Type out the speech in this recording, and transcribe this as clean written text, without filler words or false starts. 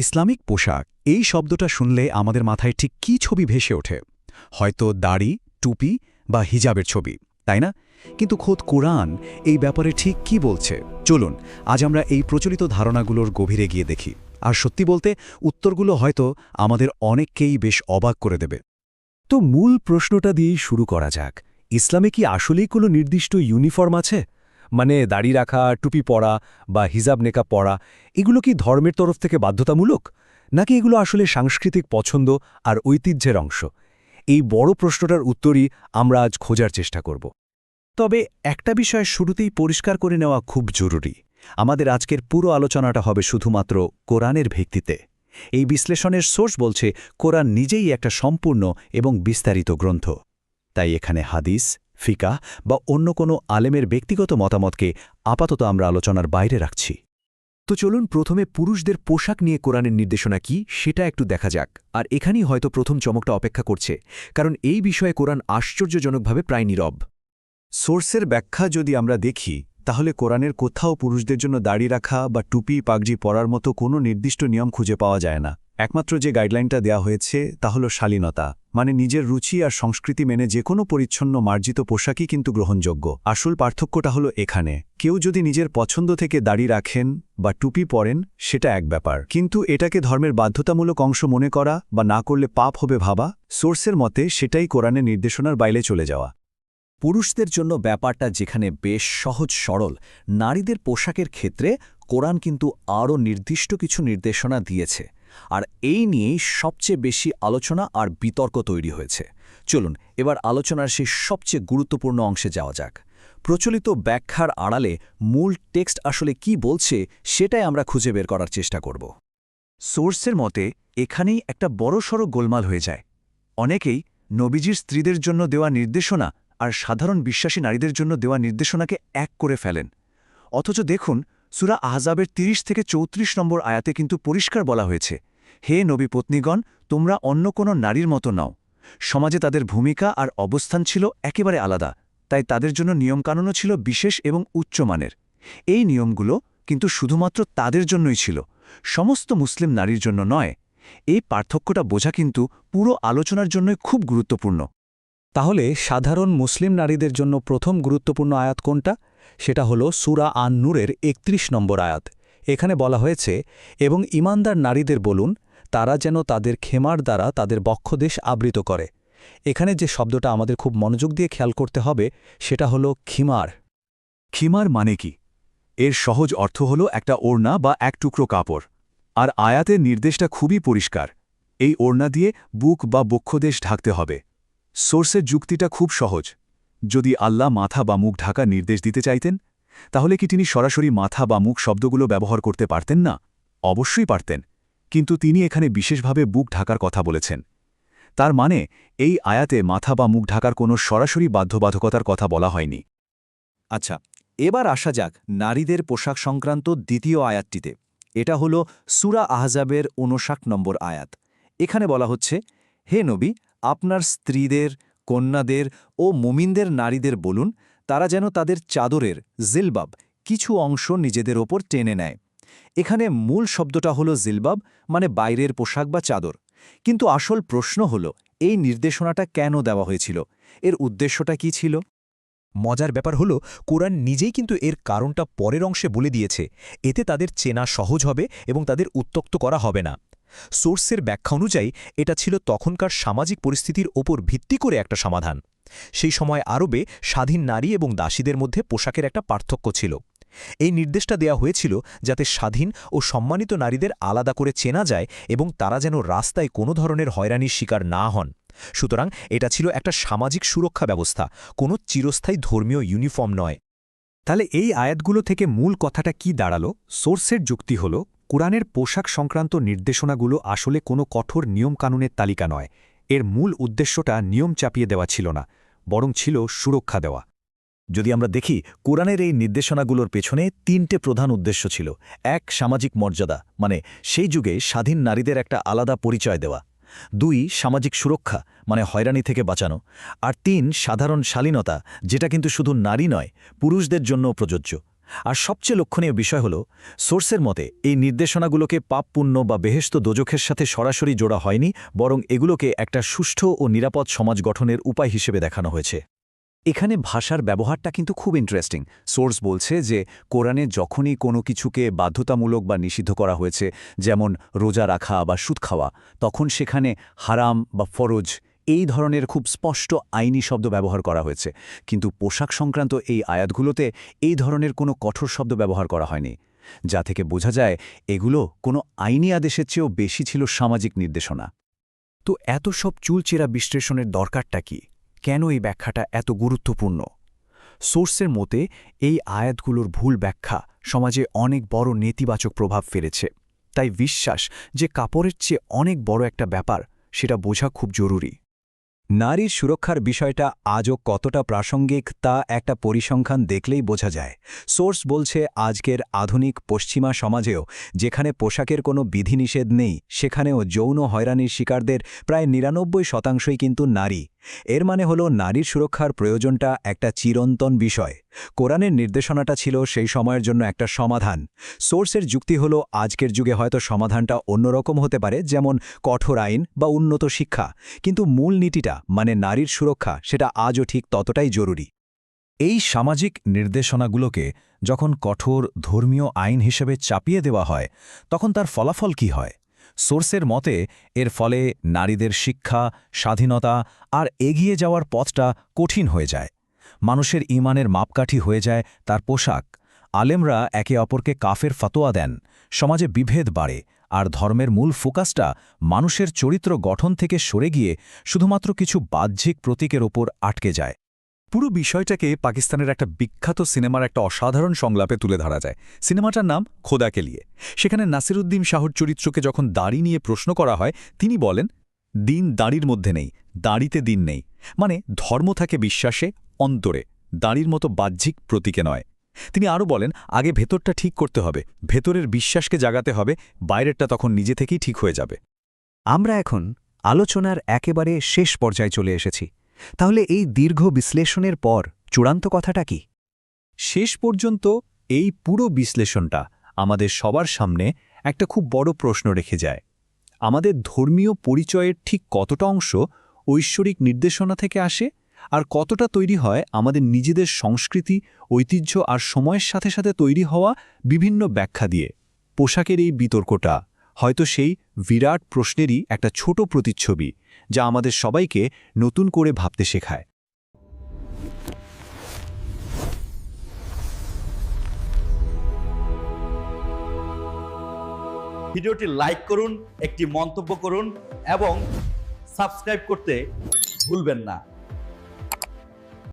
Islamic পোশাক এই শব্দটা শুনলে আমাদের মাথায় ঠিক কী ছবি ভেসে ওঠে? হয়তো দাড়ি, টুপি বা হিজাবের ছবি, তাই না? কিন্তু খোদ কোরআন এই ব্যাপারে ঠিক কি বলছে? চলুন আজ আমরা এই প্রচলিত ধারণাগুলোর গভীরে গিয়ে দেখি। আর সত্যি বলতে উত্তরগুলো হয়তো আমাদের অনেককেই বেশ অবাক করে দেবে। তো মূল প্রশ্নটা দিয়েই শুরু করা যাক। ইসলামে কি আসলেই কোনো নির্দিষ্ট ইউনিফর্ম আছে? মানে দাড়ি রাখা, টুপি পরা বা হিজাব নেকাব পরা, এগুলো কি ধর্মের তরফ থেকে বাধ্যতামূলক? নাকি এগুলো আসলে সাংস্কৃতিক পছন্দ আর ঐতিহ্যের অংশ? এই বড় প্রশ্নটার উত্তরই আমরা আজ খোঁজার চেষ্টা করব। তবে একটা বিষয় শুরুতেই পরিষ্কার করে নেওয়া খুব জরুরি। আমাদের আজকের পুরো আলোচনাটা হবে শুধুমাত্র কোরআনের ভিত্তিতে। এই বিশ্লেষণের সোর্স বলছে কোরআন নিজেই একটা সম্পূর্ণ এবং বিস্তারিত গ্রন্থ। তাই এখানে হাদিস, ফিকাহ বা অন্য কোনো আলেমের ব্যক্তিগত মতামতকে আপাতত আমরা আলোচনার বাইরে রাখছি। তো চলুন প্রথমে পুরুষদের পোশাক নিয়ে কোরআনের নির্দেশনা কি সেটা একটু দেখা যাক। আর এখানেই হয়তো প্রথম চমকটা অপেক্ষা করছে, কারণ এই বিষয়ে কোরআন আশ্চর্যজনকভাবে প্রায় নীরব। সোর্সের ব্যাখ্যা যদি আমরা দেখি, তাহলে কোরআনের কোথাও পুরুষদের জন্য দাড়ি রাখা বা টুপি পাগড়ি পরার মতো কোনো নির্দিষ্ট নিয়ম খুঁজে পাওয়া যায় না। একমাত্র যে গাইডলাইনটা দেয়া হয়েছে তা হল শালীনতা, মানে নিজের রুচি আর সংস্কৃতি মেনে যে কোনো পরিচ্ছন্ন মার্জিত পোশাকই কিন্তু গ্রহণযোগ্য। আসল পার্থক্যটা হলো এখানে, কেউ যদি নিজের পছন্দ থেকে দাড়ি রাখেন বা টুপি পরেন সেটা এক ব্যাপার, কিন্তু এটাকে ধর্মের বাধ্যতামূলক অংশ মনে করা বা না করলে পাপ হবে ভাবা, সোর্সের মতে সেটাই কোরআনের নির্দেশনার বাইরে চলে যাওয়া। পুরুষদের জন্য ব্যাপারটা যেখানে বেশ সহজ সরল, নারীদের পোশাকের ক্ষেত্রে কোরআন কিন্তু আরও নির্দিষ্ট কিছু নির্দেশনা দিয়েছে। আর এই নিয়েই সবচেয়ে বেশি আলোচনা আর বিতর্ক তৈরি হয়েছে। চলুন এবার আলোচনার সেই সবচেয়ে গুরুত্বপূর্ণ অংশে যাওয়া যাক। প্রচলিত ব্যাখ্যার আড়ালে মূল টেক্সট আসলে কি বলছে সেটাই আমরা খুঁজে বের করার চেষ্টা করব। সোর্সের মতে এখানেই একটা বড়সড় গোলমাল হয়ে যায়। অনেকেই নবীজির স্ত্রীদের জন্য দেওয়া নির্দেশনা আর সাধারণ বিশ্বাসী নারীদের জন্য দেওয়া নির্দেশনাকে এক করে ফেলেন। অথচ দেখুন, সূরা আহজাবের ৩০ থেকে ৩৪ নম্বর আয়াতে কিন্তু পরিষ্কার বলা হয়েছে, হে নবী পত্নীগণ, তোমরা অন্য কোনো নারীর মতো নাও। সমাজে তাদের ভূমিকা আর অবস্থান ছিল একেবারে আলাদা, তাই তাদের জন্য নিয়মকানুনও ছিল বিশেষ এবং উচ্চমানের। এই নিয়মগুলো কিন্তু শুধুমাত্র তাদের জন্যই ছিল, সমস্ত মুসলিম নারীর জন্য নয়। এই পার্থক্যটা বোঝা কিন্তু পুরো আলোচনার জন্যই খুব গুরুত্বপূর্ণ। তাহলে সাধারণ মুসলিম নারীদের জন্য প্রথম গুরুত্বপূর্ণ আয়াত কোনটা? সেটা হলো সূরা আন-নূরের ৩১ নম্বর আয়াত। এখানে বলা হয়েছে, এবং ঈমানদার নারীদের বলুন, তারা যেন তাদের খেমার দ্বারা তাদের বক্ষদেশ আবৃত করে। এখানে যে শব্দটা আমাদের খুব মনোযোগ দিয়ে খেয়াল করতে হবে সেটা হলো খিমার। খিমার মানে কি? এর সহজ অর্থ হলো একটা ওড়না বা এক টুকরো কাপড়। আর আয়াতের নির্দেশটা খুবই পরিষ্কার, এই ওড়না দিয়ে বুক বা বক্ষদেশ ঢাকতে হবে। সোর্সের যুক্তিটা খুব সহজ। যদি আল্লাহ মাথা বা মুখ ঢাকার নির্দেশ দিতে চাইতেন, তাহলে কি তিনি সরাসরি মাথা বা মুখ শব্দগুলো ব্যবহার করতে পারতেন না? অবশ্যই পারতেন, কিন্তু তিনি এখানে বিশেষভাবে বুক ঢাকার কথা বলেছেন। তার মানে এই আয়াতে মাথা বা মুখ ঢাকার কোনো সরাসরি বাধ্যবাধকতার কথা বলা হয়নি। আচ্ছা, এবার আসা যাক নারীদের পোশাক সংক্রান্ত দ্বিতীয় আয়াতটিতে। এটা হলো সূরা আহজাবের ৫৯ নম্বর আয়াত। এখানে বলা হচ্ছে, হে নবী, আপনার স্ত্রীদের, কন্যাদের ও মুমিনদের নারীদের বলুন, তারা যেন তাদের চাদরের জিলবাব কিছু অংশ নিজেদের ওপর টেনে নেয়। এখানে মূল শব্দটা হলো জিলবাব, মানে বাইরের পোশাক বা চাদর। কিন্তু আসল প্রশ্ন হলো, এই নির্দেশনাটা কেন দেওয়া হয়েছিল? এর উদ্দেশ্যটা কি ছিল? মজার ব্যাপার হলো, কোরআন নিজেই কিন্তু এর কারণটা পরের অংশে বলে দিয়েছে। এতে তাদের চেনা সহজ হবে এবং তাদের উত্ত্যক্ত করা হবে না। সোর্সের ব্যাখ্যা অনুযায়ী এটা ছিল তখনকার সামাজিক পরিস্থিতির ওপর ভিত্তি করে একটা সমাধান। সেই সময় আরবে স্বাধীন নারী এবং দাসীদের মধ্যে পোশাকের একটা পার্থক্য ছিল। এই নির্দেশটা দেয়া হয়েছিল যাতে স্বাধীন ও সম্মানিত নারীদের আলাদা করে চেনা যায় এবং তারা যেন রাস্তায় কোনো ধরনের হয়রানির শিকার না হন। সুতরাং এটা ছিল একটা সামাজিক সুরক্ষা ব্যবস্থা, কোনো চিরস্থায়ী ধর্মীয় ইউনিফর্ম নয়। তাহলে এই আয়াতগুলো থেকে মূল কথাটা কি দাঁড়ালো? সোর্সের যুক্তি হল, কোরআনের পোশাক সংক্রান্ত নির্দেশনাগুলো আসলে কোনো কঠোর নিয়মকানুনের তালিকা নয়। এর মূল উদ্দেশ্যটা নিয়ম চাপিয়ে দেওয়া ছিল না, বরং ছিল সুরক্ষা দেওয়া। যদি আমরা দেখি, কোরআনের এই নির্দেশনাগুলোর পেছনে ৩টে প্রধান উদ্দেশ্য ছিল। এক, সামাজিক মর্যাদা, মানে সেই যুগে স্বাধীন নারীদের একটা আলাদা পরিচয় দেওয়া। ২, সামাজিক সুরক্ষা, মানে হয়রানি থেকে বাঁচানো। আর ৩, সাধারণ শালীনতা, যেটা কিন্তু শুধু নারী নয়, পুরুষদের জন্য প্রযোজ্য। আর সবচেয়ে লক্ষণীয় বিষয় হল সোর্সের মতে এই নির্দেশনাগুলোকে পাপ পুণ্য বা বেহেশত দোজখের সাথে সরাসরি জোড়া হয়নি, বরং এগুলোকে একটা সুষ্ঠু ও নিরাপদ সমাজ গঠনের উপায় হিসেবে দেখানো হয়েছে। এখানে ভাষার ব্যবহারটা কিন্তু খুব ইন্টারেস্টিং। সোর্স বলছে যে কোরআনে যখনই কোনো কিছুকে বাধ্যতামূলক বা নিষিদ্ধ করা হয়েছে, যেমন রোজা রাখা বা সুদ খাওয়া, তখন সেখানে হারাম বা ফরজ এই ধরনের খুব স্পষ্ট আইনি শব্দ ব্যবহার করা হয়েছে। কিন্তু পোশাক সংক্রান্ত এই আয়াতগুলোতে এই ধরনের কোনো কঠোর শব্দ ব্যবহার করা হয়নি, যা থেকে বোঝা যায় এগুলো কোনো আইনি আদেশের চেয়েও বেশি ছিল সামাজিক নির্দেশনা। তো এত সব চুলচেরা বিশ্লেষণের দরকারটা কি? কেন এই ব্যাখ্যাটা এত গুরুত্বপূর্ণ? সোর্সের মতে এই আয়াতগুলোর ভুল ব্যাখ্যা সমাজে অনেক বড় নেতিবাচক প্রভাব ফেলেছে। তাই বিশ্বাস যে কাপড়ের চেয়ে অনেক বড় একটা ব্যাপার, সেটা বোঝা খুব জরুরি। নারীর সুরক্ষার বিষয়টা আজও কতটা প্রাসঙ্গিক তা একটা পরিসংখ্যান দেখলেই বোঝা যায়। সোর্স বলছে আজকের আধুনিক পশ্চিমা সমাজেও যেখানে পোশাকের কোনো বিধিনিষেধ নেই, সেখানেও যৌন হয়রানির শিকারদের প্রায় ৯৯% কিন্তু নারী। এর মানে হলো নারীর সুরক্ষার প্রয়োজনটা একটা চিরন্তন বিষয়। কোরআনের নির্দেশনাটা ছিল সেই সময়ের জন্য একটা সমাধান। সোর্সের যুক্তি হলো আজকের যুগে হয়তো সমাধানটা অন্যরকম হতে পারে, যেমন কঠোর আইন বা উন্নত শিক্ষা, কিন্তু মূল নীতিটা মানে নারীর সুরক্ষা সেটা আজও ঠিক ততটাই জরুরি। এই সামাজিক নির্দেশনাগুলোকে যখন কঠোর ধর্মীয় আইন হিসেবে চাপিয়ে দেওয়া হয়, তখন তার ফলাফল কি হয়? সোর্সের মতে এর ফলে নারীদের শিক্ষা, স্বাধীনতা আর এগিয়ে যাওয়ার পথটা কঠিন হয়ে যায়। মানুষের ঈমানের মাপকাঠি হয়ে যায় তার পোশাক। আলেমরা একে অপরকে কাফের ফতোয়া দেন, সমাজে বিভেদ বাড়ে, আর ধর্মের মূল ফোকাসটা মানুষের চরিত্র গঠন থেকে সরে গিয়ে শুধুমাত্র কিছু বাহ্যিক প্রতীকের ওপর আটকে যায়। পুরো বিষয়টাকে পাকিস্তানের একটা বিখ্যাত সিনেমার একটা অসাধারণ সংলাপে তুলে ধরা যায়। সিনেমাটার নাম খোদাকে লিয়ে। সেখানে নাসিরুদ্দিন শাহর চরিত্রকে যখন দাড়ি নিয়ে প্রশ্ন করা হয়, তিনি বলেন, দিন দাড়ির মধ্যে নেই, দাড়িতে দিন নেই। মানে ধর্ম থাকে বিশ্বাসে, অন্তরে, দাড়ির মতো বাহ্যিক প্রতীকে নয়। তিনি আরও বলেন, আগে ভেতরটা ঠিক করতে হবে, ভেতরের বিশ্বাসকে জাগাতে হবে, বাইরেরটা তখন নিজে থেকেই ঠিক হয়ে যাবে। আমরা এখন আলোচনার একেবারে শেষ পর্যায়ে চলে এসেছি। তাহলে এই দীর্ঘ বিশ্লেষণের পর চূড়ান্ত কথাটা কি? শেষ পর্যন্ত এই পুরো বিশ্লেষণটা আমাদের সবার সামনে একটা খুব বড় প্রশ্ন রেখে যায়। আমাদের ধর্মীয় পরিচয়ের ঠিক কতটা অংশ ঐশ্বরিক নির্দেশনা থেকে আসে, আর কতটা তৈরি হয় আমাদের নিজেদের সংস্কৃতি, ঐতিহ্য আর সময়ের সাথে সাথে তৈরি হওয়া বিভিন্ন ব্যাখ্যা দিয়ে? পোশাকের এই বিতর্কটা হয়তো সেই বিরাট প্রশ্নেরই একটা ছোট প্রতিচ্ছবি, যা আমাদের সবাইকে নতুন করে ভাবতে শেখায়। ভিডিওটি লাইক করুন, একটি মন্তব্য করুন এবং সাবস্ক্রাইব করতে ভুলবেন না।